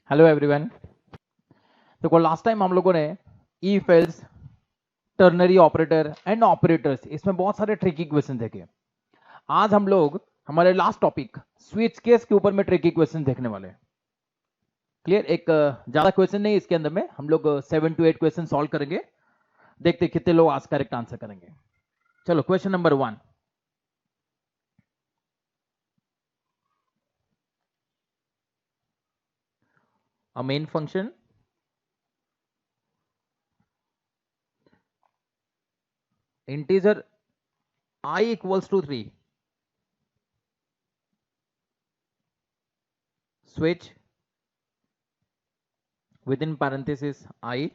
Hello everyone. देखो last time हम लोगों ने if else, ternary operator and operators, इसमें बहुत सारे ट्रिकी क्वेश्चन देखे। आज हम लोग हमारे लास्ट टॉपिक स्विच केस के ऊपर में ट्रिकी क्वेश्चन देखने वाले हैं। क्लियर? एक ज्यादा क्वेश्चन नहीं, इसके अंदर में हम लोग 7 to 8 क्वेश्चन सॉल्व करेंगे। देखते कितने लोग आज करेक्ट आंसर करेंगे। चलो question number 1। A main function integer I equals to 3, switch within parenthesis I,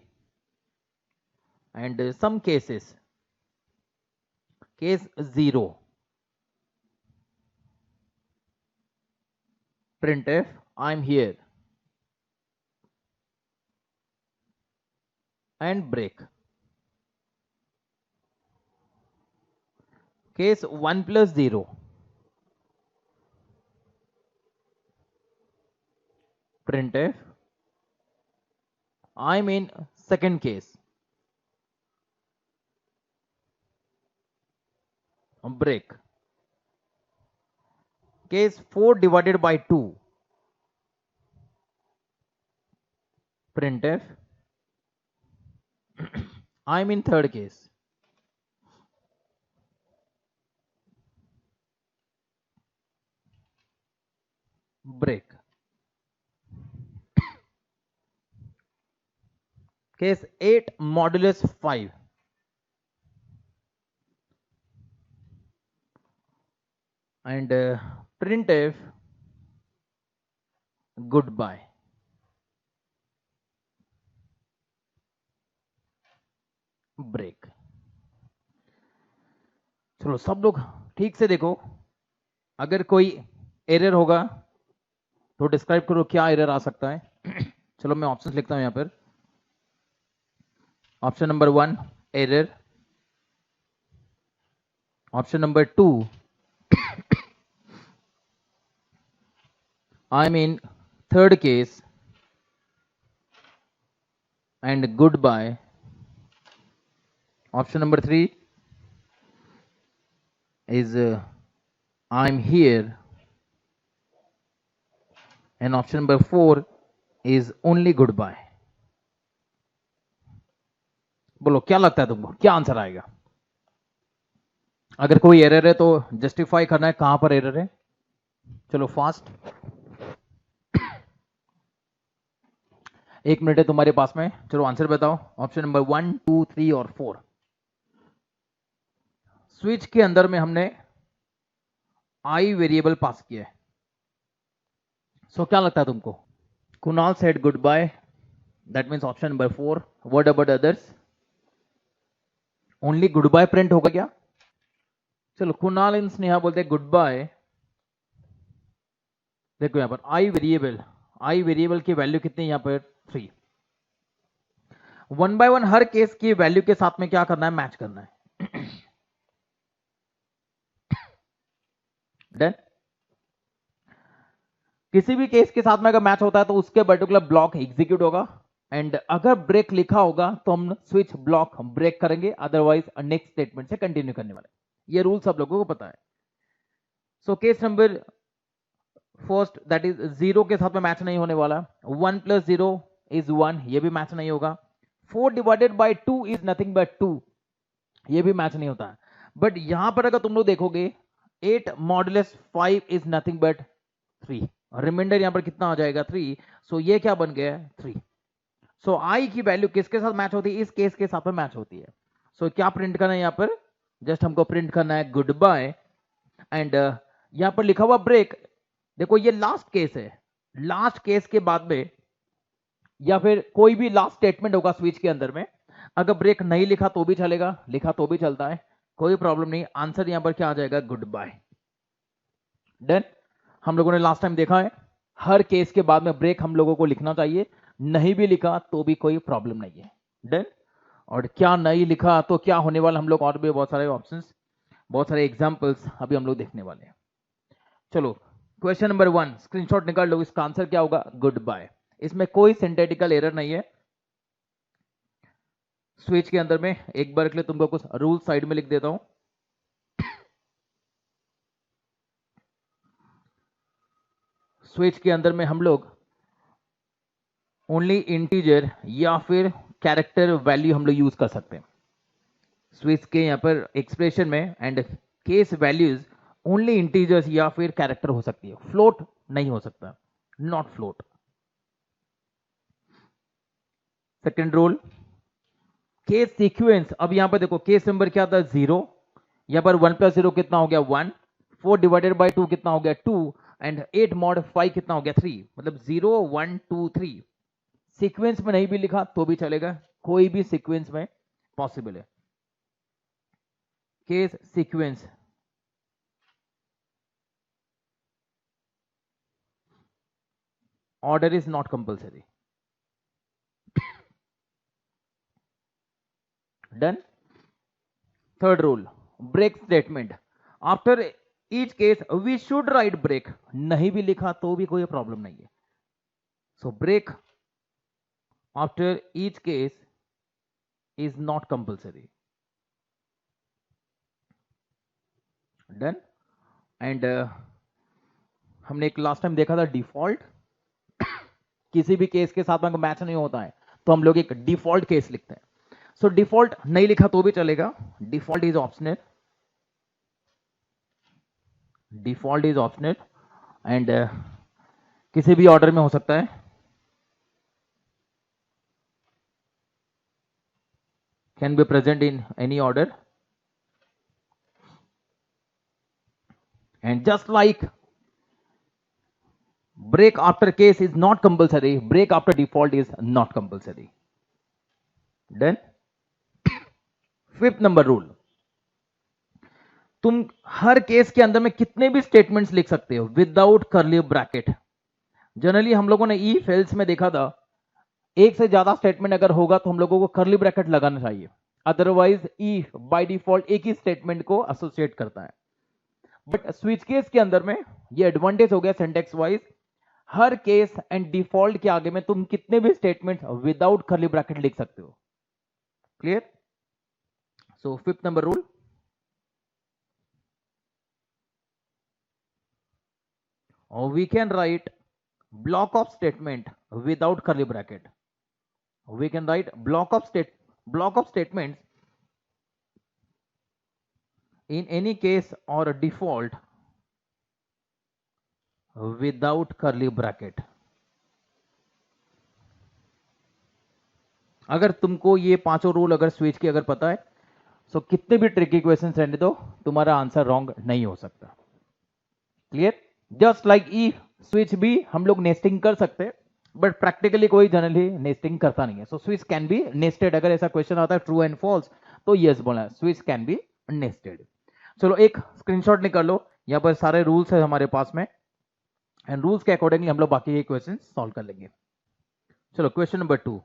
and some cases, case 0, printf I'm here, and break. Case 1 plus 0, printf I'm in second case, break. Case 4 divided by 2, printf I'm in third case, break. Case 8 modulus 5, and printf goodbye, break. चलो सब लोग ठीक से देखो, अगर कोई error होगा तो डिस्क्राइब करो क्या एरर आ सकता है। चलो मैं ऑप्शंस लिखता हूं यहां पर। Option number 1 error, option number 2 I'm in third case, and goodbye. Option number 3 is I'm here, and option number 4 is only goodbye. बोलो क्या लगता है तुमको, क्या आंसर आएगा? अगर कोई एरर है तो जस्टिफाई करना है कहां पर एरर है। चलो फास्ट, 1 मिनट है तुम्हारे पास में। चलो आंसर बताओ। ऑप्शन नंबर 1, 2, 3 और 4। स्विच के अंदर में हमने आई वेरिएबल पास किया है। सो क्या लगता है तुमको? Kunal said goodbye, that means option number 4। What about others? Only goodbye print होगा क्या? चलो कुणाल एंड स्नेहा बोलते हैं गुड बाय। देखो यहां पर आई वेरिएबल की वैल्यू कितनी है यहां पर? 3। 1 by 1 हर केस की वैल्यू के साथ में क्या करना है? मैच करना है। डन। किसी भी केस के साथ में अगर मैच होता है तो उसके पर्टिकुलर ब्लॉक एग्जीक्यूट होगा, एंड अगर ब्रेक लिखा होगा तो हम स्विच ब्लॉक ब्रेक करेंगे, अदरवाइज नेक्स्ट स्टेटमेंट से कंटिन्यू करने वाले। ये रूल सब लोगों को पता है। So case number first, that is 0 के साथ में मैच नहीं होने वाला। 1 plus 0 is 1, ये भी मैच नहीं होगा। 4 divided by 2 is nothing but 2, ये भी मैच नहीं होता है। बट यहां पर अगर तुम लोग देखोगे 8 modulus 5 is nothing but 3, reminder यहां पर कितना हो जाएगा? 3। सो ये क्या बन गया? 3। सो आई की वैल्यू किसके साथ मैच होती है? इस केस के साथ में मैच होती है। सो क्या प्रिंट करना है यहां पर? जस्ट हमको प्रिंट करना है गुड बाय, एंड यहां पर लिखा हुआ ब्रेक। देखो ये लास्ट केस है, लास्ट केस के बाद में या फिर कोई भी लास्ट स्टेटमेंट होगा स्विच के अंदर में, अगर ब्रेक नहीं लिखा तो भी चलेगा, लिखा तो भी चलता है, कोई प्रॉब्लम नहीं। आंसर यहां पर क्या आ जाएगा? Goodbye. डन। हम लोगों ने लास्ट टाइम देखा है हर केस के बाद में ब्रेक हम लोगों को लिखना चाहिए, नहीं भी लिखा तो भी कोई प्रॉब्लम नहीं है। डन। और क्या नहीं लिखा तो क्या होने वाला, हम लोग और भी बहुत सारे ऑप्शंस, बहुत सारे एग्जांपल्स अभी हम लोग देखने वाले हैं। चलो क्वेश्चन नंबर 1 स्क्रीनशॉट निकाल लो, इसका आंसर क्या होगा? Goodbye. इसमें कोई सिंथेटिकल एरर नहीं है। स्विच के अंदर में एक बार के लिए तुमको कुछ रूल साइड में लिख देता हूं। स्विच के अंदर में हम लोग ओनली इंटीजर या फिर कैरेक्टर वैल्यू हम लोग यूज कर सकते हैं स्विच के यहां पर एक्सप्रेशन में। And case values only integers या फिर कैरेक्टर हो सकती है, फ्लोट नहीं हो सकता, not float. Second rule, case sequence. अब यहां पर देखो केस नंबर क्या था 0, यहां पर 1 + 0 कितना हो गया 1, 4 डिवाइडेड बाय 2 कितना हो गया 2, एंड 8 mod 5 कितना हो गया 3, मतलब 0 1 2 3। सीक्वेंस में नहीं भी लिखा तो भी चलेगा, कोई भी सीक्वेंस में पॉसिबल है। Case sequence order is not compulsory. Done. Third rule, break statement. After each case we should write break. नहीं भी लिखा तो भी कोई प्रॉब्लम नहीं है। So break after each case is not compulsory. Done. And हमने एक लास्ट टाइम देखा था डिफॉल्ट। किसी भी केस के साथ में मैच नहीं होता है तो हम लोग एक डिफॉल्ट केस लिखते हैं। सो डिफॉल्ट नहीं लिखा तो भी चलेगा, default is optional, default is optional and किसी भी ऑर्डर में हो सकता है। Can be present in any order and just like break after case is not compulsory, break after default is not compulsory. Done. Fifth number rule, तुम हर case के अंदर में कितने भी स्टेटमेंट्स लिख सकते हो विदाउट कर्ली ब्रैकेट। जनरली हम लोगों ने इफ एल्स में देखा था एक से ज्यादा स्टेटमेंट अगर होगा तो हम लोगों को कर्ली ब्रैकेट लगाना चाहिए, अदरवाइज इफ बाय डिफॉल्ट एक ही स्टेटमेंट को एसोसिएट करता है। बट स्विच केस के अंदर में ये एडवांटेज हो गया सिंटेक्स वाइज, हर केस एंड डिफॉल्ट के आगे में तुम कितने भी स्टेटमेंट विदाउट कर्ली ब्रैकेट लिख सकते हो। Clear? So fifth number rule, we can write block of statement without curly bracket. We can write block of statements in any case or default without curly bracket. अगर तुमको ये पांचों rule अगर switch की अगर पता है तो कितने भी ट्रिकी क्वेश्चन रहने दो तुम्हारा आंसर रॉन्ग नहीं हो सकता। Clear? Just like if switch भी हम लोग नेस्टिंग कर सकते हैं बट प्रैक्टिकली कोई जनरली नेस्टिंग करता नहीं है। So switch can be nested. अगर ऐसा क्वेश्चन आता है ट्रू एंड फॉल्स तो यस बोला, स्विच कैन बी नेस्टेड। चलो एक स्क्रीनशॉट निकाल लो, यहां पर सारे रूल्स है हमारे पास में एंड रूल्स के अकॉर्डिंगली हम लोग बाकी ये क्वेश्चन सॉल्व कर लेंगे। चलो question number 2,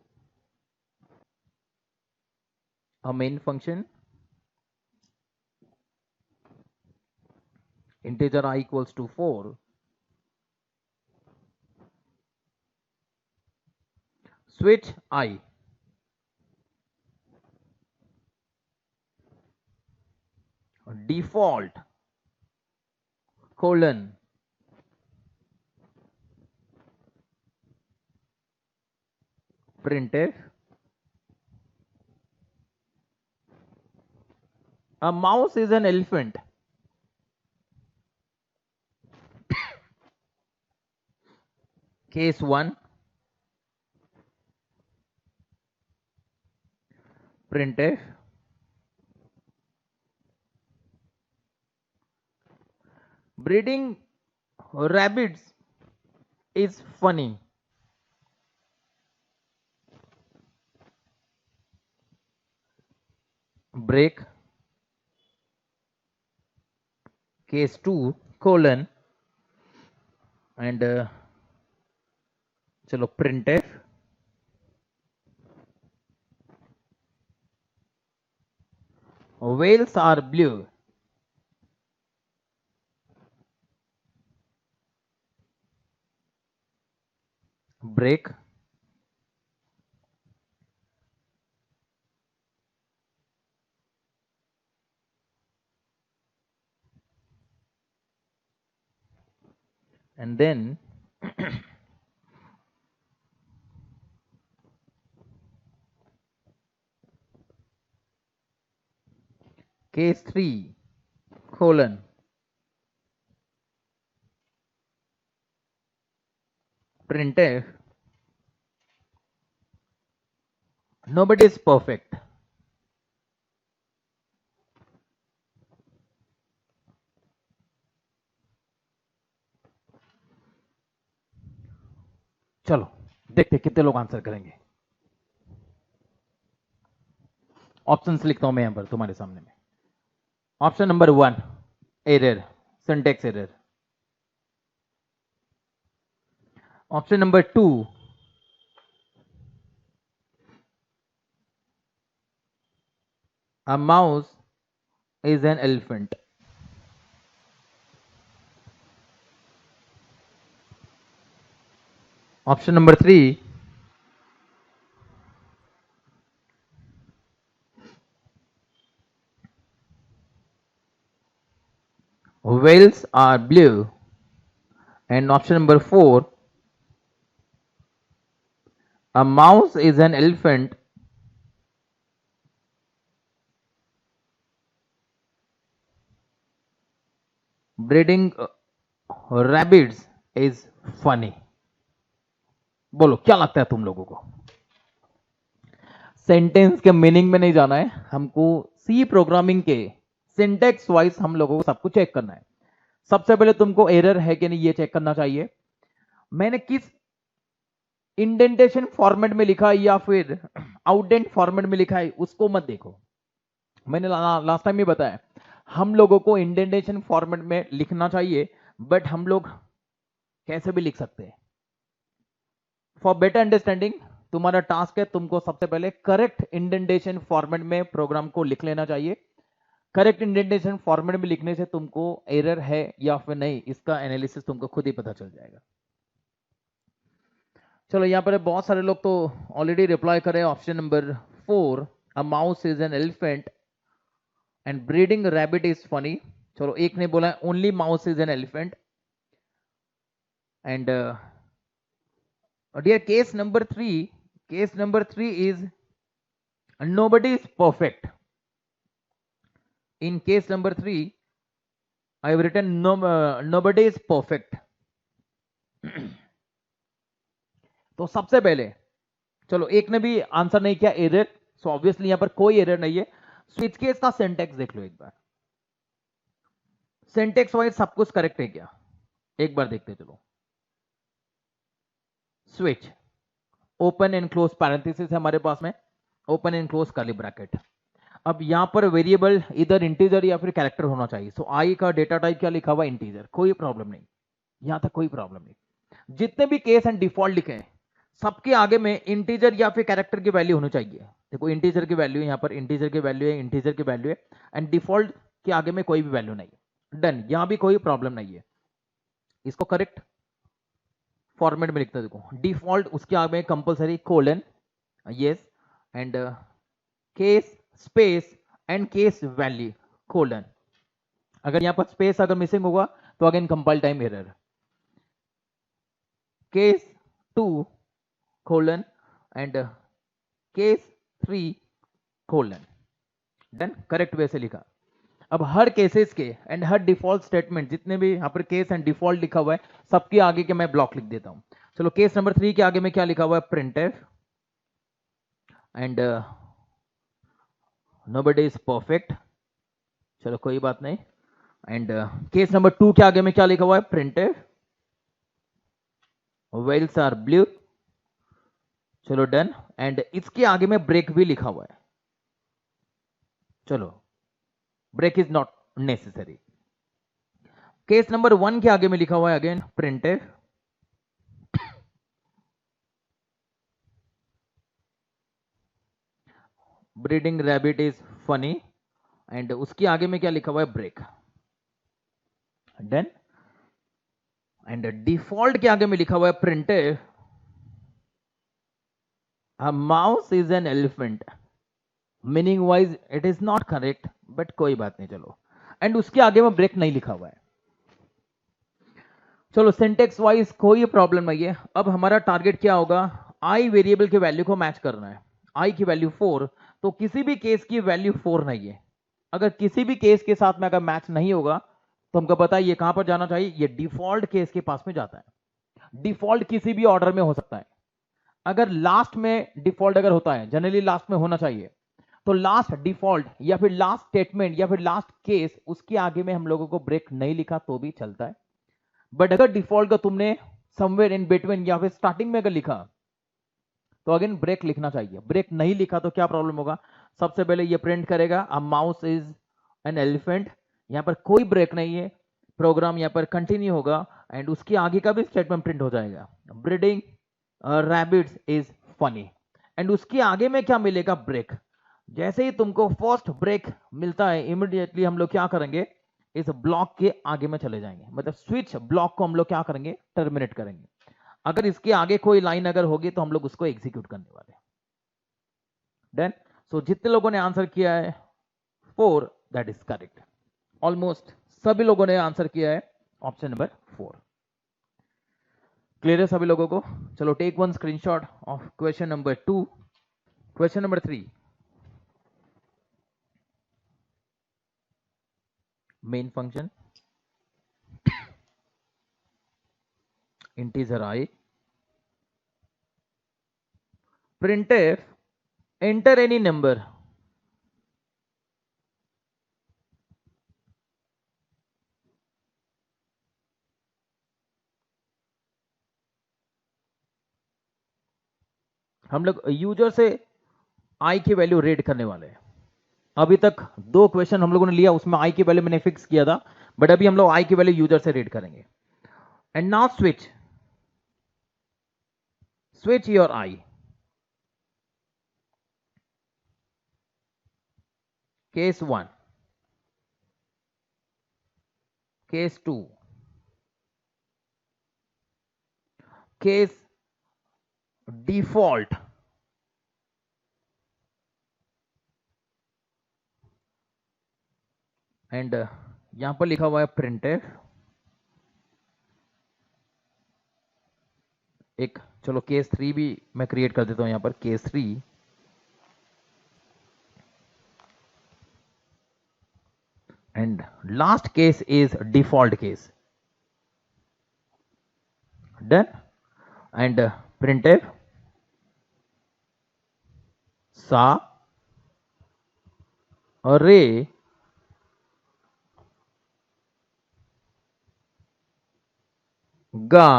a main function integer I equals to 4, switch I default colon printf a mouse is an elephant case 1 printf breeding rabbits is funny break case 2 colon and चलो printf whales are blue break and then case 3 colon printf nobody is perfect. चलो देखते कितने लोग answer करेंगे. Options लिखता हूं मैं यहां पर तुम्हारे सामने में. Option number 1 error, syntax error. Option number 2 a mouse is an elephant. Option number 3 whales are blue, and option number 4 a mouse is an elephant breeding rabbits is funny. बोलो क्या लगता है तुम लोगों को? सेंटेंस के मीनिंग में नहीं जाना है हमको, सी प्रोग्रामिंग के सिंटैक्स वाइज हम लोगों को सब कुछ चेक करना है. सबसे पहले तुमको एरर है कि नहीं ये चेक करना चाहिए. मैंने किस इंडेंटेशन फॉर्मेट में लिखा है या फिर आउटडेंट फॉर्मेट में लिखा है उसको मत देखो. मैंने लास्ट टाइम ही बताया हम लोगों को इंडेंटेशन फॉर्मेट में लिखना चाहिए, बट हम लोग कैसे भी लिख सकते हैं. फॉर बेटर अंडरस्टैंडिंग तुम्हारा टास्क है तुमको सबसे पहले करेक्ट इंडेंटेशन फॉर्मेट में प्रोग्राम को लिख लेना चाहिए. करेक्ट इंडेंटेशन फॉर्मेट में लिखने से तुमको एरर है या फिर नहीं इसका एनालिसिस तुमको खुद ही पता चल जाएगा. चलो यहां पर बहुत सारे लोग तो ऑलरेडी रिप्लाई करे. Option number 4 a mouse is an elephant and breeding rabbit is funny. चलो एक ने बोला only mouse is an elephant. And dear case number 3 is nobody is perfect. In case number 3 I have written nobody is perfect. तो सबसे पहले चलो एक ने भी आंसर नहीं किया एरर, सो ऑब्वियसली यहां पर कोई एरर नहीं है. स्विच केस का सिंटैक्स देख लो एक बार. सिंटैक्स वाइज सब कुछ करेक्ट है क्या एक बार देखते चलो. Switch open and close parenthesis है हमारे पास में, open and close curly bracket. अब यहां पर वेरिएबल इधर इंटीजर या फिर कैरेक्टर होना चाहिए. सो आई का डेटा टाइप क्या लिखा हुआ इंटीजर, कोई प्रॉब्लम नहीं, यहां तक कोई प्रॉब्लम नहीं. जितने भी केस एंड डिफॉल्ट लिखे हैं सबके आगे में इंटीजर या फिर कैरेक्टर की वैल्यू होनी चाहिए. देखो इंटीजर की वैल्यू है, यहां पर इंटीजर की वैल्यू है, इंटीजर की वैल्यू है, एंड डिफॉल्ट के आगे में कोई भी वैल्यू नहीं है. डन, यहां भी कोई प्रॉब्लम नहीं है. इसको करेक्ट फॉर्मेट में लिखते देखो. डिफॉल्ट उसके आगे compulsory colon yes and case space and case value colon. अगर यहां पर स्पेस अगर मिसिंग होगा तो again compile time error. Case 2 colon and case 3 colon. Done, correct way से लिखा. अब हर केसेस के एंड हर डिफॉल्ट स्टेटमेंट जितने भी यहां पर केस एंड डिफॉल्ट लिखा हुआ है सबके आगे के मैं ब्लॉक लिख देता हूं. चलो केस नंबर 3 के आगे में क्या लिखा हुआ है printf and nobody is perfect. चलो कोई बात नहीं. एंड केस नंबर 2 के आगे में क्या लिखा हुआ है प्रिंटफ व्हेल्स आर ब्लू. चलो डन. एंड इसके आगे में ब्रेक भी लिखा हुआ है. चलो break is not necessary. Case number 1 के आगे में लिखा हुआ है again printf breeding rabbit is funny and उसके आगे में क्या लिखा हुआ है ब्रेक. डन. एंड डिफॉल्ट के आगे में लिखा हुआ है printf a mouse is an elephant. Meaning wise it is not correct but कोई बात नहीं. चलो एंड उसके आगे में ब्रेक नहीं लिखा हुआ है. चलो सिंटेक्स वाइज कोई प्रॉब्लम नहीं है। अब हमारा टारगेट क्या होगा, आई वेरिएबल की वैल्यू को मैच करना है। आई की वैल्यू 4, तो किसी भी केस की वैल्यू 4 नहीं है। अगर किसी भी केस के साथ में अगर मैच नहीं होगा तो हमको पता है ये कहां पर जाना चाहिए, ये डिफॉल्ट केस के पास में जाता है। डिफॉल्ट किसी भी ऑर्डर में हो सकता है। अगर लास्ट में डिफॉल्ट अगर होता है, जनरली लास्ट में होना चाहिए, तो लास्ट डिफॉल्ट या फिर लास्ट स्टेटमेंट या फिर लास्ट केस, उसके आगे में हम लोगों को ब्रेक नहीं लिखा तो भी चलता है। बट अगर डिफॉल्ट का तुमने समवेयर इन बिटवीन या फिर स्टार्टिंग में अगर लिखा तो अगेन ब्रेक लिखना चाहिए। ब्रेक नहीं लिखा तो क्या प्रॉब्लम होगा, सबसे पहले ये प्रिंट करेगा a mouse is an elephant, यहां पर कोई ब्रेक नहीं है, प्रोग्राम यहां पर कंटिन्यू होगा एंड उसके आगे का भी स्टेटमेंट प्रिंट हो जाएगा, breeding rabbits is funny, and उसके आगे में क्या मिलेगा, ब्रेक। जैसे ही तुमको फर्स्ट ब्रेक मिलता है इमीडिएटली हम लोग क्या करेंगे, इस ब्लॉक के आगे में चले जाएंगे, मतलब स्विच ब्लॉक को हम लोग क्या करेंगे, टर्मिनेट करेंगे। अगर इसके आगे कोई लाइन अगर होगी तो हम लोग उसको एग्जीक्यूट करने वाले। देन सो जितने लोगों ने आंसर किया है 4, दैट इज करेक्ट। ऑलमोस्ट सभी लोगों ने आंसर किया है ऑप्शन नंबर 4। क्लियर है सभी लोगों को? चलो take one screenshot of question number 2। Question number 3, main function integer I, printf enter any number, हम लोग यूजर से आई की वैल्यू रीड करने वाले हैं। अभी तक 2 क्वेश्चन हम लोगों ने लिया, उसमें आई की वैल्यू मैंने फिक्स किया था, बट अभी हम लोग आई की वैल्यू यूजर से रीड करेंगे। And now switch your I, case 1, case 2, case default, and यहां पर लिखा हुआ है प्रिंटफ। एक चलो केस 3 भी मैं क्रिएट कर देता हूं यहां पर, case 3 and last case is default case. Done, and printf सा array ga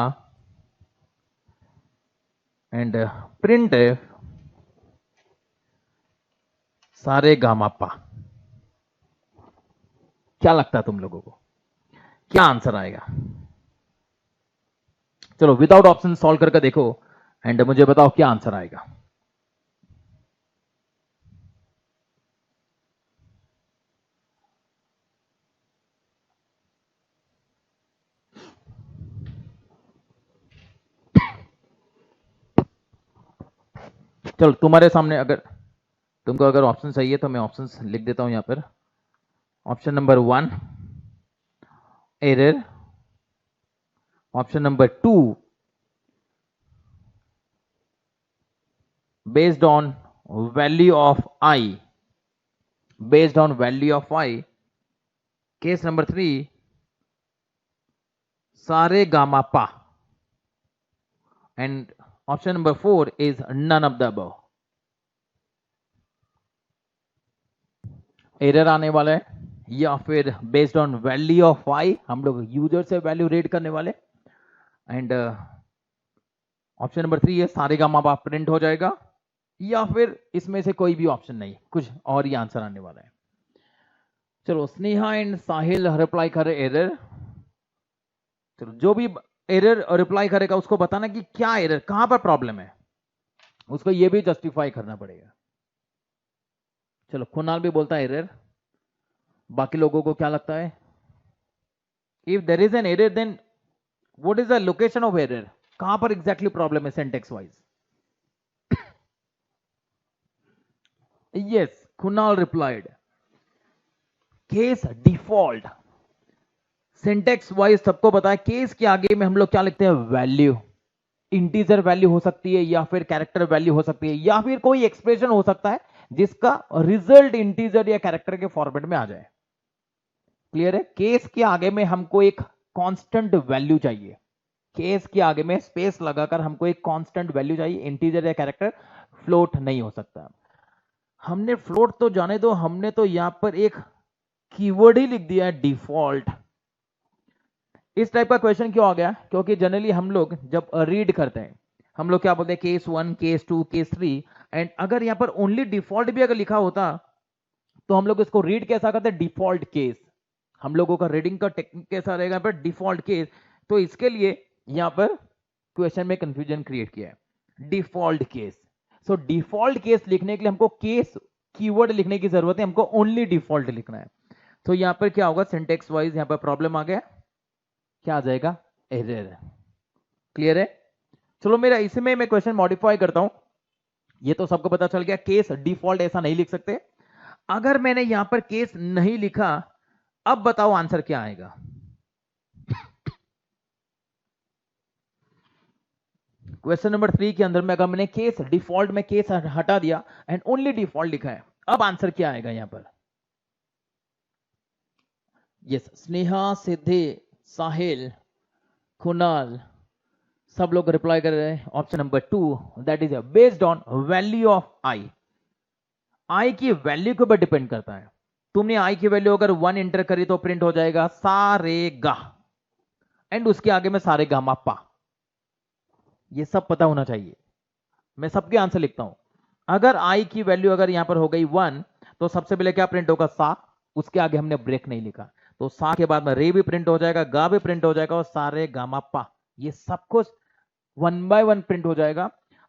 एंड printf सारे गामा पा। क्या लगता है तुम लोगों को क्या आंसर आएगा? चलो विदाउट ऑप्शन सॉल्व करके देखो एंड मुझे बताओ क्या आंसर आएगा। चलो तुम्हारे सामने अगर तुमको अगर ऑप्शन चाहिए तो मैं ऑप्शंस लिख देता हूं यहां पर। Option number 1 error, option number 2 based on value of I, based on value of I, case number 3 सारे गामा पा, and option number 4 is none of the above। Error आने वाला है या फिर बेस्ड ऑन वैल्यू ऑफ आई, हम लोग user से वैल्यू रीड करने वाले, एंड ऑप्शन नंबर 3 है सारे गामा पा प्रिंट हो जाएगा, या फिर इसमें से कोई भी ऑप्शन नहीं, कुछ और ही आंसर आने वाला है। चलो स्नेहा एंड साहिल रिप्लाई करे एरर। चलो जो भी एरर रिप्लाई करेगा उसको बताना कि क्या एरर, कहां पर प्रॉब्लम है, उसको ये भी जस्टिफाई करना पड़ेगा। चलो कुणाल भी बोलता है एरर, बाकी लोगों को क्या लगता है? If there is an error then what is the location of error, कहां पर एग्जैक्टली प्रॉब्लम है syntax wise? Yes, Kunal replied case default, syntax wise सबको पता है, केस के आगे में हम लोग क्या लिखते हैं, वैल्यू। इंटीजर वैल्यू हो सकती है, या फिर कैरेक्टर वैल्यू हो सकती है, या फिर कोई एक्सप्रेशन हो सकता है जिसका रिजल्ट इंटीजर या कैरेक्टर के फॉर्मेट में आ जाए। क्लियर है? केस के आगे में हमको एक कांस्टेंट वैल्यू चाहिए। केस के आगे में स्पेस लगाकर हमको एक कांस्टेंट वैल्यू चाहिए, इंटीजर या कैरेक्टर, फ्लोट नहीं हो सकता। हमने फ्लोट तो जाने दो, हमने तो यहां पर एक कीवर्ड ही लिख दिया है, डिफॉल्ट। इस टाइप का क्वेश्चन क्यों आ गया? क्योंकि जनरली हम लोग जब रीड करते हैं, हम लोग क्या बोलते हैं, केस 1, केस 2, केस 3, एंड अगर यहां पर ओनली डिफॉल्ट भी अगर लिखा होता तो हम लोग इसको रीड कैसा करते हैं, डिफॉल्ट केस। हम लोगों का रीडिंग का टेक्निक कैसा रहेगा पर डिफॉल्ट केस। तो इसके लिए यहां पर क्वेश्चन में कंफ्यूजन क्रिएट किया है, डिफॉल्ट केस। सो डिफॉल्ट केस लिखने के लिए हमको केस कीवर्ड लिखने की जरूरत है, हमको ओनली डिफॉल्ट लिखना है। तो यहां पर क्या होगा, सिंटेक्स वाइज यहां पर प्रॉब्लम आ गया, क्या आ जाएगा, एरर। क्लियर है? चलो मेरा इसमें मैं क्वेश्चन मॉडिफाई करता हूं। ये तो सबको पता चल गया, केस डिफॉल्ट ऐसा नहीं लिख सकते। अगर मैंने यहां पर केस नहीं लिखा, अब बताओ आंसर क्या आएगा। क्वेश्चन नंबर 3 के अंदर में अगर मैंने केस डिफॉल्ट में केस हटा दिया एंड ओनली डिफॉल्ट लिखा है, अब आंसर क्या आएगा यहां पर? यस, स्नेहा, सिद्धि, साहिल, कुणाल, सब लोग रिप्लाई कर रहे हैं option number 2, that is based on value of i. I की वैल्यू के ऊपर डिपेंड करता है। तुमने आई की वैल्यू अगर 1 एंटर करी तो प्रिंट हो जाएगा सारे गा, एंड उसके आगे में सारे गा मापा। ये सब पता होना चाहिए, मैं सबके आंसर लिखता हूं। अगर आई की वैल्यू अगर यहां पर हो गई 1, तो सबसे पहले क्या प्रिंट होगा, सा। उसके आगे हमने ब्रेक नहीं लिखा, तो सा के बाद में रे भी प्रिंट हो जाएगा, गा भी प्रिंट हो जाएगा, और सारे गामा पा, ये सब कुछ 1 बाय 1 प्रिंट हो जाएगा।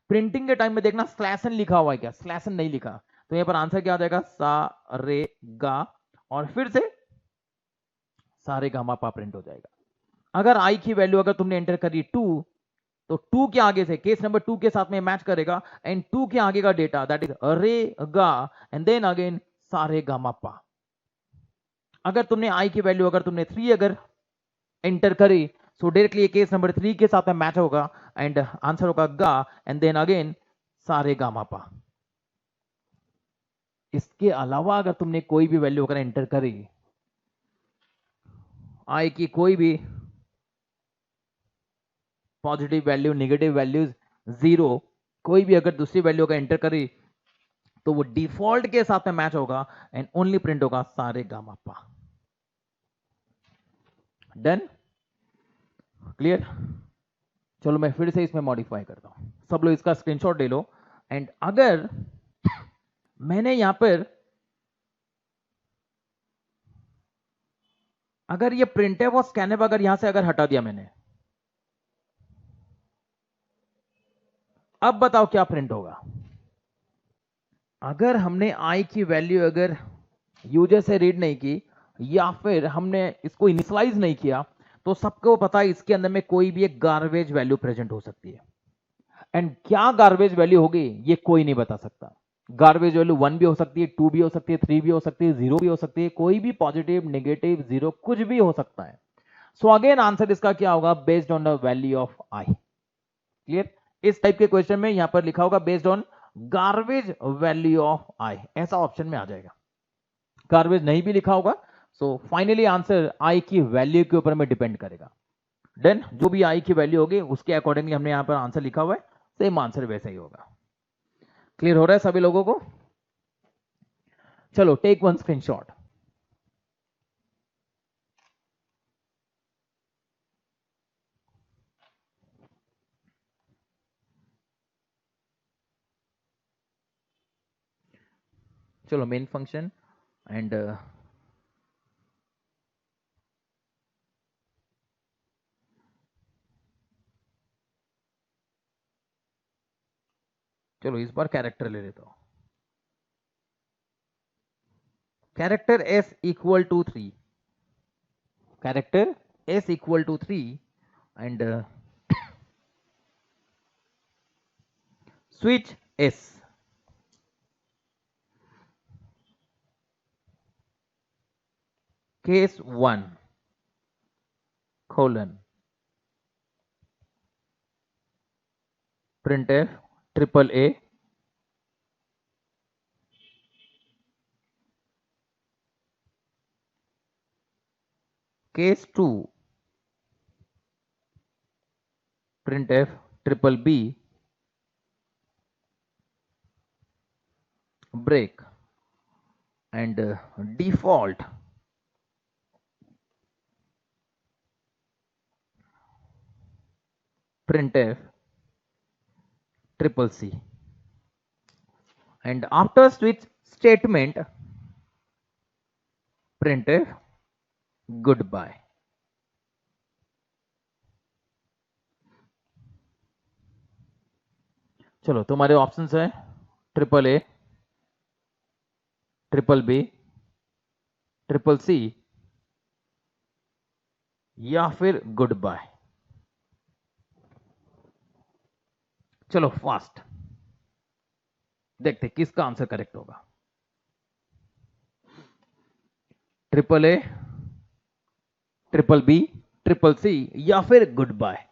प्रिंटिंग के टाइम में देखना स्लैश एन लिखा हुआ है क्या, स्लैश एन नहीं लिखा, तो यहां पर आंसर क्या आ जाएगा, सा रे गा, और फिर से सारे गामा पा प्रिंट हो जाएगा। अगर आई की वैल्यू अगर तुमने एंटर करी 2, तो 2 के आगे से केस नंबर 2 के साथ में मैच करेगा, एंड 2 के आगे का डेटा दैट इज रे गा, एंड देन अगेन सारे गामा पा। अगर तुमने आई की वैल्यू अगर तुमने 3 अगर एंटर करी, सो डायरेक्टली केस नंबर 3 के साथ में मैच होगा, एंड आंसर होगा गा, एंड देन अगेन सारे गामा पा। इसके अलावा अगर तुमने कोई भी वैल्यू अगर एंटर करी, आई की कोई भी पॉजिटिव वैल्यू, नेगेटिव वैल्यूज, 0, कोई भी अगर दूसरी वैल्यू अगर एंटर करी, तो वो डिफॉल्ट के साथ में मैच होगा, एंड ओनली प्रिंट होगा सारे गामा पा। डन? क्लियर? चलो मैं फिर से इसमें मॉडिफाई करता हूं, सब लोग इसका स्क्रीनशॉट ले लो। एंड अगर मैंने यहां पर अगर ये प्रिंटफ और स्कैनफ अगर यहां से अगर हटा दिया मैंने, अब बताओ क्या प्रिंट होगा। अगर हमने आई की वैल्यू अगर यूजर से रीड नहीं की, या फिर हमने इसको इनिशियलाइज नहीं किया, तो सबको पता है इसके अंदर में कोई भी एक गार्बेज वैल्यू प्रेजेंट हो सकती है। एंड क्या गार्बेज वैल्यू होगी ये कोई नहीं बता सकता। गार्बेज वैल्यू 1 भी हो सकती है, 2 भी हो सकती है, 3 भी हो सकती है, 0 भी हो सकती है, कोई भी पॉजिटिव नेगेटिव 0 कुछ भी हो सकता है। सो अगेन आंसर इसका क्या होगा, based on the value of i. Clear? इस टाइप के क्वेश्चन में यहां पर लिखा होगा based on garbage value of i, ऐसा ऑप्शन में आ जाएगा। गार्बेज नहीं भी लिखा होगा, सो फाइनली आंसर आई की वैल्यू के ऊपर में डिपेंड करेगा। देन जो भी आई की वैल्यू होगी उसके अकॉर्डिंगली हमने यहां पर आंसर लिखा हुआ है, सेम आंसर वैसे ही होगा। क्लियर हो रहा है सभी लोगों को? चलो टेक वन स्क्रीनशॉट। चलो मेन फंक्शन एंड चलो इस बार कैरेक्टर ले लेता हूं। Character s equal to 3, character s equal to 3, and switch s। Case 1, colon printf triple a case 2 printf triple b break and default printf triple c and after switch statement printf goodbye. चलो तुम्हारे options है triple A triple B triple C या फिर good bye. चलो fast देखते किसका answer correct होगा. Triple A triple B triple C या फिर गुड बाय.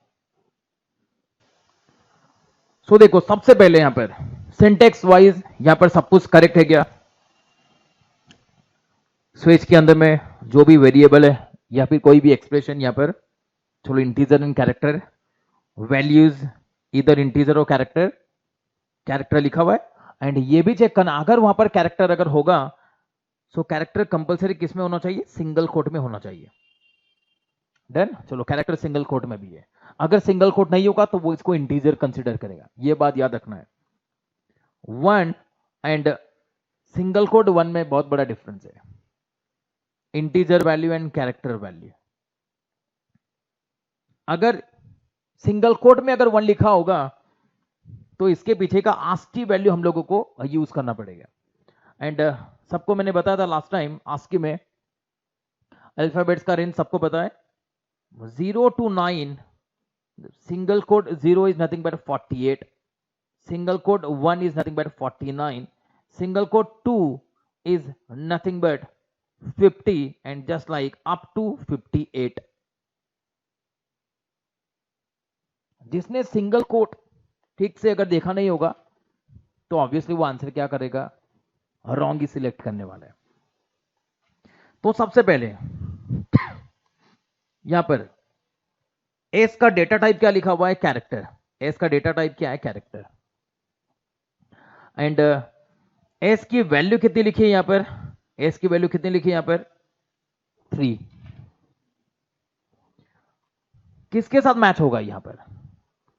सो देखो सबसे पहले यहां पर सिंटेक्स वाइज यहां पर सब कुछ करेक्ट है क्या. स्विच के अंदर में जो भी वेरिएबल है या फिर कोई भी एक्सप्रेशन यहां पर चलो इंटीजर एंड कैरेक्टर वैल्यूज इधर इंटीजर और कैरेक्टर कैरेक्टर लिखा हुआ है एंड ये भी चेक करना अगर वहां पर कैरेक्टर अगर होगा सो कैरेक्टर कंपलसरी किस में होना चाहिए सिंगल कोट में होना चाहिए. डन. चलो कैरेक्टर सिंगल कोट में भी है. अगर सिंगल कोट नहीं होगा तो वो इसको इंटीजर कंसीडर करेगा. ये बात याद रखना है. One and single quote one में बहुत बड़ा डिफरेंस है. Integer value and character value. अगर सिंगल कोट में अगर वन लिखा होगा तो इसके पीछे का आस्की वैल्यू हम लोगों को यूज करना पड़ेगा. एंड सबको मैंने बताया था लास्ट टाइम आस्की में अल्फाबेट्स का रेंज सबको पता है 0 to 9. Single quote 0 is nothing but 48. Single quote 1 is nothing but 49. Single quote 2 is nothing but 50 and just like up to 58. जिसने सिंगल कोट ठीक से अगर देखा नहीं होगा तो ऑब्वियसली वो आंसर क्या करेगा रॉन्ग ही सिलेक्ट करने वाला है. तो सबसे पहले यहां पर एस का डेटा टाइप क्या लिखा हुआ है कैरेक्टर. एस का डेटा टाइप क्या है कैरेक्टर एंड एस की वैल्यू कितनी लिखी है यहां पर. एस की वैल्यू कितनी लिखी है यहां पर 3. किसके साथ मैच होगा यहां पर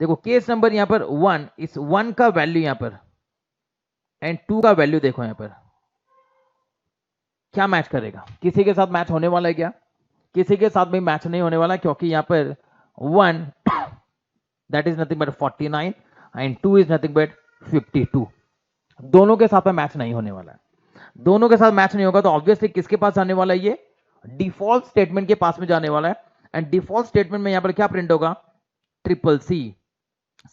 देखो केस नंबर यहां पर 1 इस 1 का वैल्यू यहां पर एंड 2 का वैल्यू देखो यहां पर क्या मैच करेगा. किसी के साथ मैच होने वाला है क्या. किसी के साथ भी मैच नहीं होने वाला क्योंकि यहां पर 1 that is nothing but 49 and 2 is nothing but 52. दोनों के साथ में मैच नहीं होने वाला है. दोनों के साथ मैच नहीं होगा तो ऑब्वियसली किसके पास जाने वाला है ये डिफॉल्ट स्टेटमेंट के पास में जाने वाला है. एंड डिफॉल्ट स्टेटमेंट में यहां पर क्या प्रिंट होगा ट्रिपल सी.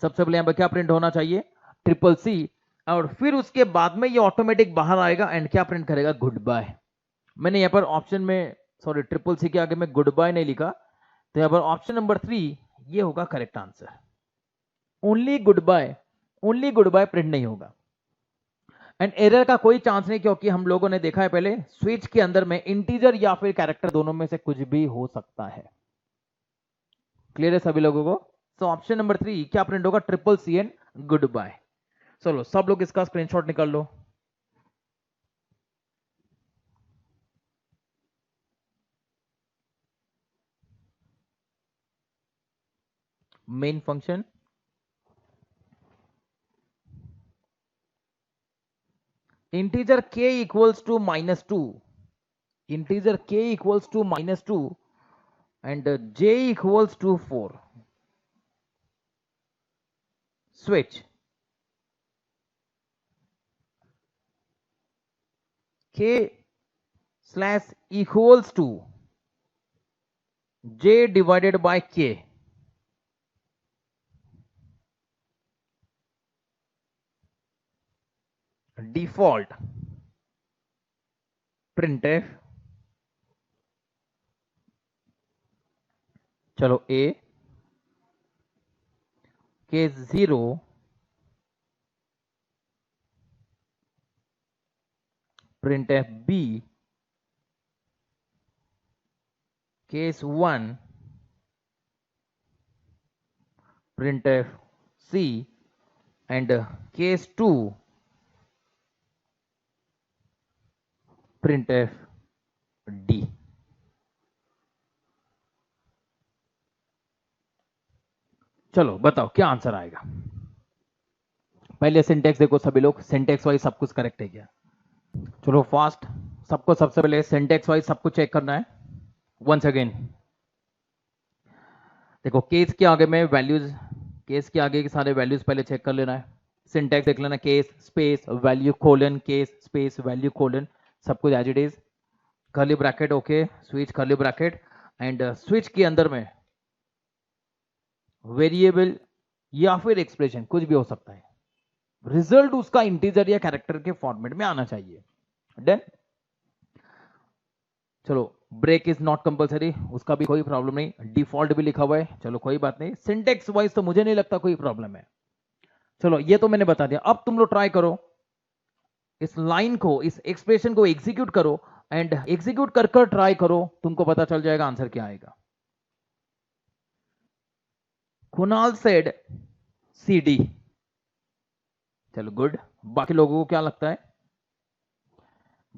सबसे पहले यहां पर क्या प्रिंट होना चाहिए ट्रिपल सी और फिर उसके बाद में ये ऑटोमेटिक बाहर आएगा एंड क्या प्रिंट करेगा गुड बाय. मैंने यहां पर ऑप्शन में सॉरी ट्रिपल सी के आगे में गुड बाय नहीं लिखा तो यहां पर ऑप्शन नंबर 3 ये होगा correct answer. Only goodbye print नहीं होगा एंड एरर का कोई चांस नहीं क्योंकि हम लोगों ने देखा है पहले स्विच के अंदर में इंटीजर या फिर कैरेक्टर दोनों में से कुछ भी हो सकता है. क्लियर है सभी लोगों को. सो ऑप्शन नंबर 3 क्या प्रिंट होगा triple C and good bye. चलो सब लोग इसका स्क्रीनशॉट निकाल लो. Main function integer k equals to -2 integer k equals to -2 and j equals to 4 switch k slash equals to j divided by k default printf. चलो A, case 0 print f B, case 1 print f C and case 2 print f D. चलो बताओ क्या answer आएगा। पहले syntax देखो सभी लोग, syntax wise सब कुछ करेक्ट है क्या। चलो फास्ट, सबको सबसे पहले सिंटेक्स वाइज सबको चेक करना है। वंस अगेन देखो, केस के आगे में वैल्यूज, केस के आगे के सारे वैल्यूज पहले चेक कर लेना है। सिंटेक्स देख लेना, case space value colon, case space value colon, सब कुछ as it is, curly bracket, okay, switch curly bracket, and switch के अंदर में वेरिएबल या फिर एक्सप्रेशन कुछ भी हो सकता है, रिजल्ट उसका इंटीजर या कैरेक्टर के फॉर्मेट में आना चाहिए। डन। चलो ब्रेक इज नॉट कंपलसरी, उसका भी कोई प्रॉब्लम नहीं, डिफॉल्ट भी लिखा हुआ है, चलो कोई बात नहीं, सिंटेक्स वाइज तो मुझे नहीं लगता कोई प्रॉब्लम है। चलो ये तो मैंने बता दिया, अब तुम लोग ट्राई करो इस लाइन को, इस एक्सप्रेशन को एग्जीक्यूट करो, एंड एग्जीक्यूट कर कर ट्राई करो, तुमको पता चल जाएगा आंसर क्या आएगा। Kunal said CD। चलो गुड, बाकी लोगों को क्या लगता है।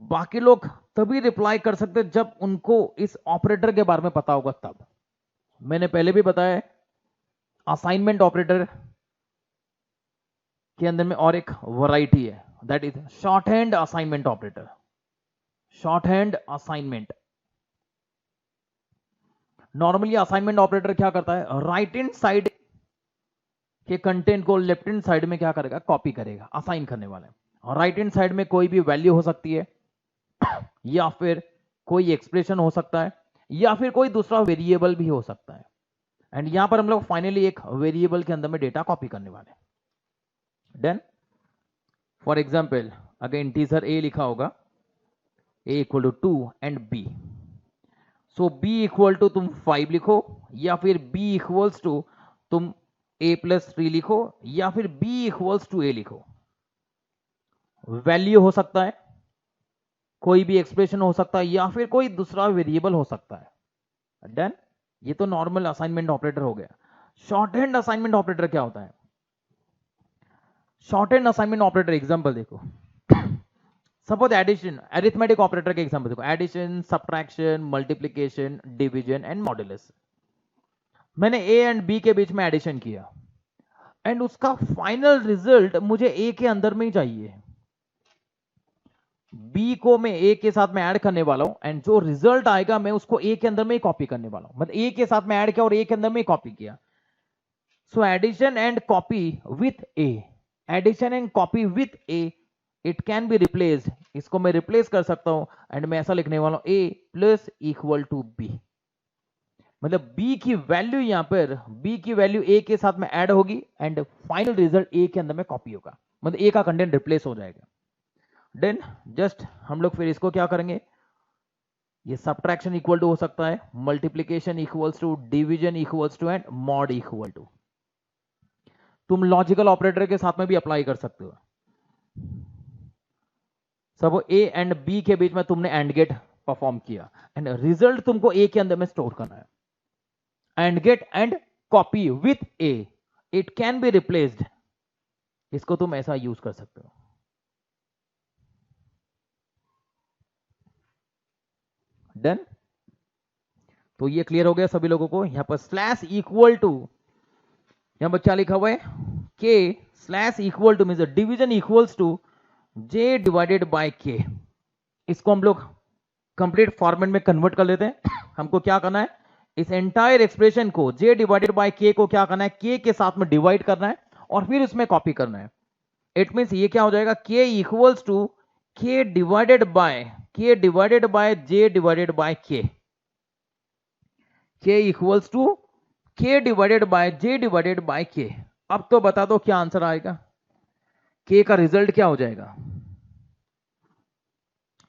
बाकी लोग तभी रिप्लाई कर सकते जब उनको इस ऑपरेटर के बारे में पता होगा तब। मैंने पहले भी बताया असाइनमेंट ऑपरेटर के अंदर में और एक वैरायटी है, that is short hand assignment operator. Short hand assignment, normally assignment operator क्या करता है, राइट हैंड साइड के कंटेंट को लेफ्ट हैंड साइड में क्या करेगा, कॉपी करेगा, असाइन करने वाले। राइट हैंड साइड में कोई भी वैल्यू हो सकती है, या फिर कोई एक्सप्रेशन हो सकता है, या फिर कोई दूसरा वेरिएबल भी हो सकता है, एंड यहां पर हम लोग फाइनली एक वेरिएबल के अंदर में डेटा कॉपी करने वाले। डन। फॉर एग्जाम्पल अगर इंटीजर ए लिखा होगा, A equal to 2 and B, so B equal to तुम 5 लिखो, या फिर बी इक्वल्स टू तुम a+3 लिखो, या फिर b इक्वल्स टू a लिखो। वैल्यू हो सकता है, कोई भी एक्सप्रेशन हो सकता है, या फिर कोई दूसरा वेरिएबल हो सकता है। डन। ये तो नॉर्मल असाइनमेंट ऑपरेटर हो गया। शॉर्ट हैंड असाइनमेंट ऑपरेटर क्या होता है। Shorthand assignment operator example देखो, सपोज एडिशन, अरिथमेटिक ऑपरेटर के एग्जांपल देखो, addition, subtraction, multiplication, division and modulus. मैंने ए एंड बी के बीच में एडिशन किया, एंड उसका फाइनल रिजल्ट मुझे ए के अंदर में ही चाहिए। बी को मैं ए के साथ में ऐड करने वाला हूं, एंड जो रिजल्ट आएगा मैं उसको ए के अंदर में ही कॉपी करने वाला हूं। मतलब ए के साथ में ऐड किया और ए के अंदर में ही कॉपी किया। So addition and copy with a, addition and copy with a, it can be replaced, इसको मैं रिप्लेस कर सकता हूं, एंड मैं ऐसा लिखने वाला हूं ए प्लस इक्वल टू बी। मतलब b की वैल्यू, यहां पर b की वैल्यू a के साथ में ऐड होगी, एंड फाइनल रिजल्ट a के अंदर में कॉपी होगा, मतलब a का कंटेंट रिप्लेस हो जाएगा। देन जस्ट हम लोग फिर इसको क्या करेंगे, ये सब्ट्रैक्शन इक्वल टू हो सकता है, multiplication equals to, division equals to, and mod equal to. तुम लॉजिकल ऑपरेटर के साथ में भी अप्लाई कर सकते हो। सब a एंड b के बीच में तुमने एंड गेट परफॉर्म किया, एंड रिजल्ट तुमको a के अंदर में स्टोर करना है। And gate and copy with a, it can be replaced, इसको तुम ऐसा यूज कर सकते हो। डन। तो ये क्लियर हो गया सभी लोगों को। यहां पर स्लैश इक्वल टू, यहां पर क्या लिखा हुआ है, k slash equal to means division equals to j divided by k. इसको हम लोग कंप्लीट फॉर्मेट में कन्वर्ट कर लेते हैं। हमको क्या करना है, इस एंटायर एक्सप्रेशन को j डिवाइडेड बाय k को क्या करना है, k के साथ में डिवाइड करना है और फिर इसमें कॉपी करना है। इट मींस ये क्या हो जाएगा, k equals to k divided by j divided by k, k equals to k divided by j divided by k। अब तो बता दो क्या आंसर आएगा, k का रिजल्ट क्या हो जाएगा।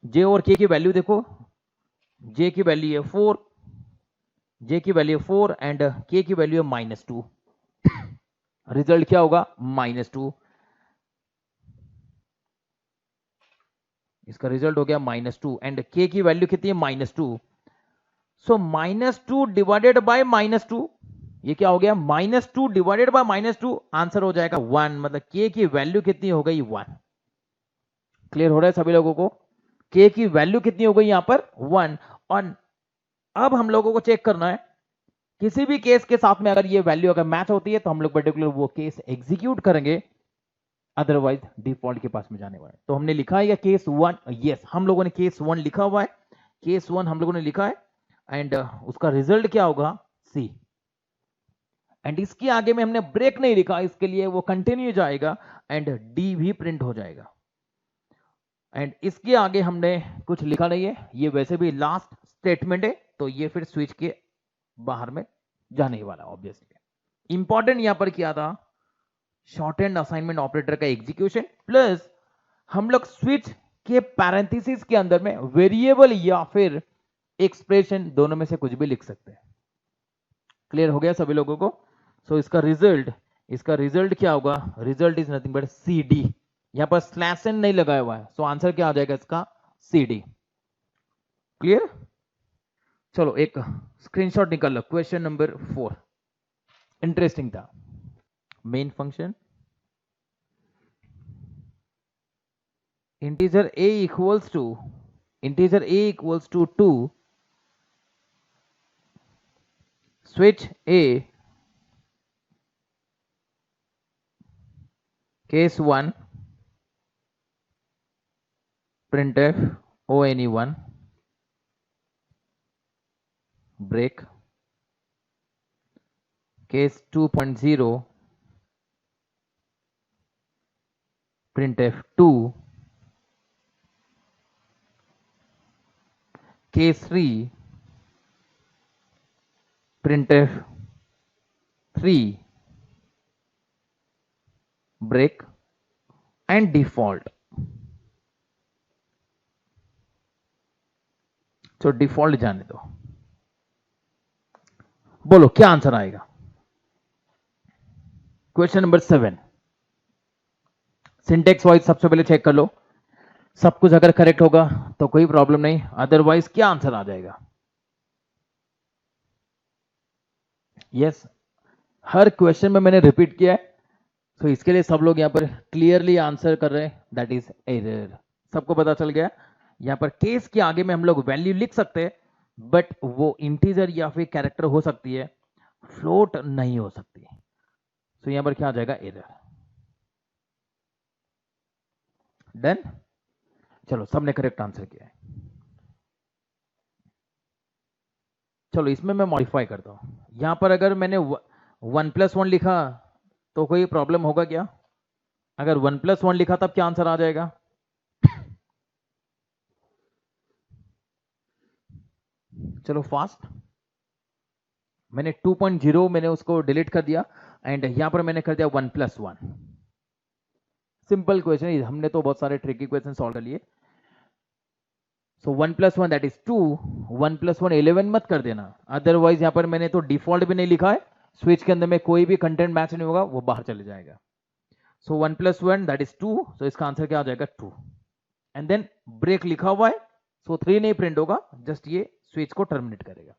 j और k की वैल्यू देखो, j की वैल्यू है 4, जे की वैल्यू 4 एंड के की वैल्यू है -2। रिजल्ट क्या होगा? -2। इसका रिजल्ट हो गया -2 एंड के की वैल्यू कितनी है? -2। सो -2 डिवाइडेड बाय -2, ये क्या हो गया? -2 डिवाइडेड बाय -2, आंसर हो जाएगा 1। मतलब के की वैल्यू कितनी हो गई? 1। क्लियर हो रहा है सभी लोगों को? के की वैल्यू कितनी हो गई यहां पर? 1। और अब हम लोगों को चेक करना है किसी भी केस के साथ में अगर ये वैल्यू अगर मैच होती है तो हम लोग पर्टिकुलर वो केस एग्जीक्यूट करेंगे, अदरवाइज डिफॉल्ट के पास में जाने वाला है। तो हमने लिखा है या केस 1? यस, हम लोगों ने केस 1 लिखा हुआ है। केस 1 हम लोगों ने लिखा है एंड उसका रिजल्ट क्या होगा? सी। एंड इसके आगे में हमने ब्रेक नहीं लिखा, इसके लिए वो कंटिन्यू जाएगा एंड डी भी प्रिंट हो जाएगा। एंड इसके आगे हमने कुछ लिखा नहीं है, ये वैसे भी लास्ट स्टेटमेंट है, तो ये फिर स्विच के बाहर में जाने वाला ऑब्वियसली। इंपॉर्टेंट यहां पर क्या था? शॉर्ट एंड असाइनमेंट ऑपरेटर का एग्जीक्यूशन प्लस हम लोग स्विच के पैरेंथेसिस के अंदर में वेरिएबल या फिर एक्सप्रेशन दोनों में से कुछ भी लिख सकते हैं। क्लियर हो गया सभी लोगों को? सो इसका रिजल्ट क्या होगा? Result is nothing but c d. यहां पर स्लैश एन नहीं लगाया हुआ है, सो आंसर क्या आ जाएगा इसका? C d. क्लियर? चलो एक स्क्रीनशॉट निकाल लो। क्वेश्चन नंबर 4 इंटरेस्टिंग था। Main function integer a equals to 2, switch a case 1 printf one break case 2.0 printf 2 case 3 printf 3 break and default। तो डिफॉल्ट जाने दो, बोलो क्या आंसर आएगा? क्वेश्चन नंबर 7 सिंटेक्स वाइज सबसे पहले चेक कर लो, सब कुछ अगर करेक्ट होगा तो कोई प्रॉब्लम नहीं, अदरवाइज क्या आंसर आ जाएगा? यस, हर क्वेश्चन में मैंने रिपीट किया है, तो इसके लिए सब लोग यहां पर क्लियरली आंसर कर रहे हैं, दैट इज एरर। सबको पता चल गया? यहां पर केस के आगे में हम लोग वैल्यू लिख सकते हैं, बट वो इंटीजर या फिर कैरेक्टर हो सकती है, फ्लोट नहीं हो सकती। तो यहां पर क्या आ जाएगा? एरर। डन? चलो सबने करेक्ट आंसर किया है। चलो इसमें मैं मॉडिफाई करता हूं। यहां पर अगर मैंने 1+1 लिखा तो कोई प्रॉब्लम होगा क्या? अगर 1+1 लिखा तब क्या आंसर आ जाएगा? चलो फास्ट, मैंने 2.0 मैंने उसको डिलीट कर दिया एंड यहां पर मैंने कर दिया 1+1। सिंपल क्वेश्चन, हमने तो बहुत सारे ट्रिकी क्वेश्चन सॉल्व कर लिए। सो 1+1 दैट इज 2, 1+1 11 मत कर देना, अदरवाइज यहां पर मैंने तो डिफॉल्ट भी नहीं लिखा है, स्विच के अंदर में कोई भी कंटेंट मैच नहीं होगा, वो बाहर चले जाएगा। सो 1+1 दैट इज 2, सो इसका आंसर क्या आ जाएगा? 2। एंड देन ब्रेक लिखा हुआ है, सो 3 नहीं प्रिंट होगा, जस्ट ये स्विच को टर्मिनेट करेगा।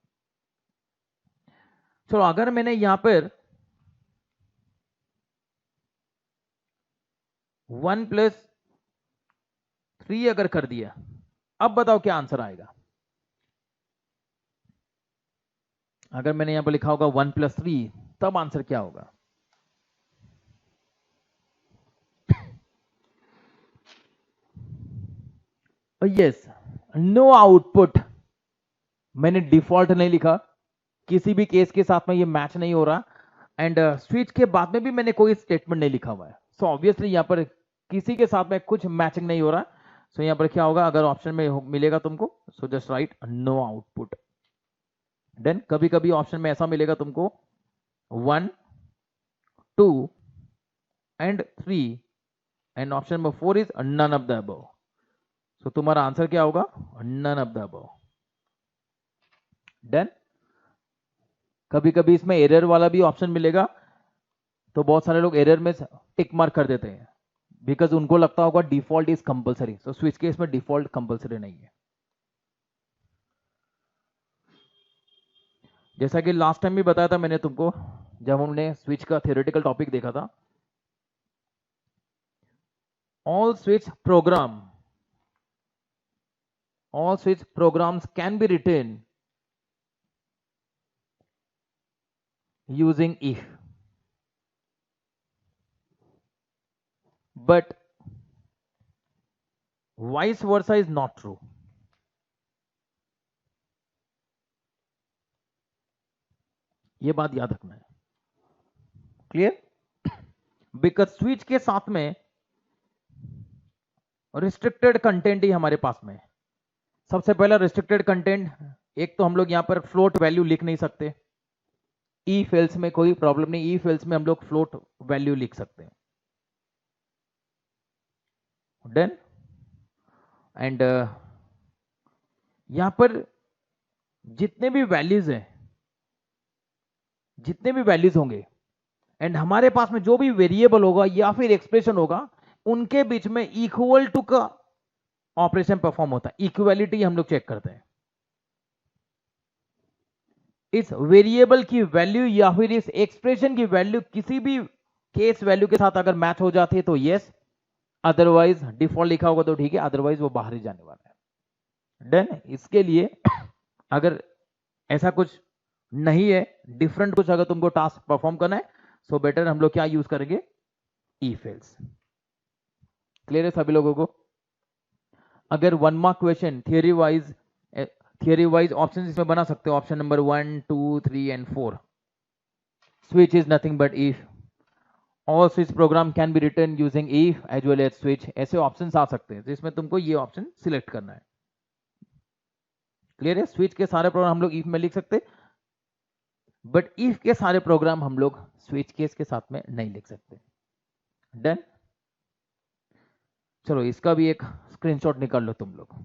चलो अगर मैंने यहां पर 1+3 अगर कर दिया, अब बताओ क्या आंसर आएगा? अगर मैंने यहां पर लिखा होगा 1+3, तब आंसर क्या होगा? Yes, no output. मैंने डिफॉल्ट नहीं लिखा, किसी भी केस के साथ में ये मैच नहीं हो रहा, एंड स्विच के बाद में भी मैंने कोई स्टेटमेंट नहीं लिखा हुआ है, सो ऑब्वियसली यहां पर किसी के साथ में कुछ मैचिंग नहीं हो रहा। सो यहां पर क्या होगा? अगर ऑप्शन में मिलेगा तुमको, so just write no output. Then कभी कभी ऑप्शन में ऐसा मिलेगा तुमको 1, 2 and 3 and option number 4 is none of the above. So तुम्हारा आंसर क्या होगा? None of the above. Done? कभी कभी इसमें एरर वाला भी ऑप्शन मिलेगा, तो बहुत सारे लोग एरर में टिक मार्क कर देते हैं बिकॉज उनको लगता होगा डिफॉल्ट इज कंपलसरी। तो स्विच केस में डिफॉल्ट कंपलसरी नहीं है। जैसा कि लास्ट टाइम भी बताया था मैंने तुमको, जब हमने स्विच का थियोरेटिकल टॉपिक देखा था, all switch programs can be written using if, but vice versa is not true. ये बात याद रखना है, क्लियर? बिकॉज स्विच के साथ में रिस्ट्रिक्टेड कंटेंट ही हमारे पास में है। सबसे पहला रिस्ट्रिक्टेड कंटेंट, एक तो हम लोग यहां पर फ्लोट वैल्यू लिख नहीं सकते, ई फेल्स में कोई प्रॉब्लम नहीं, ई फेल्स में हम लोग फ्लोट वैल्यू लिख सकते हैं। डन। एंड यहां पर जितने भी वैल्यूज होंगे एंड हमारे पास में जो भी वेरिएबल होगा या फिर एक्सप्रेशन होगा, उनके बीच में इक्वल टू का ऑपरेशन परफॉर्म होता है। इक्वलिटी हम लोग चेक करते हैं। इस वेरिएबल की वैल्यू या फिर इस एक्सप्रेशन की वैल्यू किसी भी केस वैल्यू के साथ अगर मैच हो जाती है तो यस, अदरवाइज डिफॉल्ट लिखा होगा तो ठीक है, अदरवाइज वो बाहर ही जाने वाला है। डन। इसके लिए अगर ऐसा कुछ नहीं है, डिफरेंट कुछ अगर तुमको टास्क परफॉर्म करना है, सो बेटर हम लोग क्या यूज करेंगे, इफ एल्स। क्लियर है सभी लोगों को? अगर 1 mark question theory wise option इसमें बना सकते हो, option number 1, 2, 3 and 4, switch is nothing but if, all switch program can be written using if as well as switch, ऐसे ऑप्शंस आ सकते हैं, तो इसमें तुमको ये ऑप्शन सिलेक्ट करना है। क्लियर है? स्विच के सारे प्रोग्राम हम लोग इफ में लिख सकते, बट इफ के सारे प्रोग्राम हम लोग स्विच केस के साथ में नहीं लिख सकते। डन। चलो इसका भी एक स्क्रीनशॉट निकाल लो तुम लोग।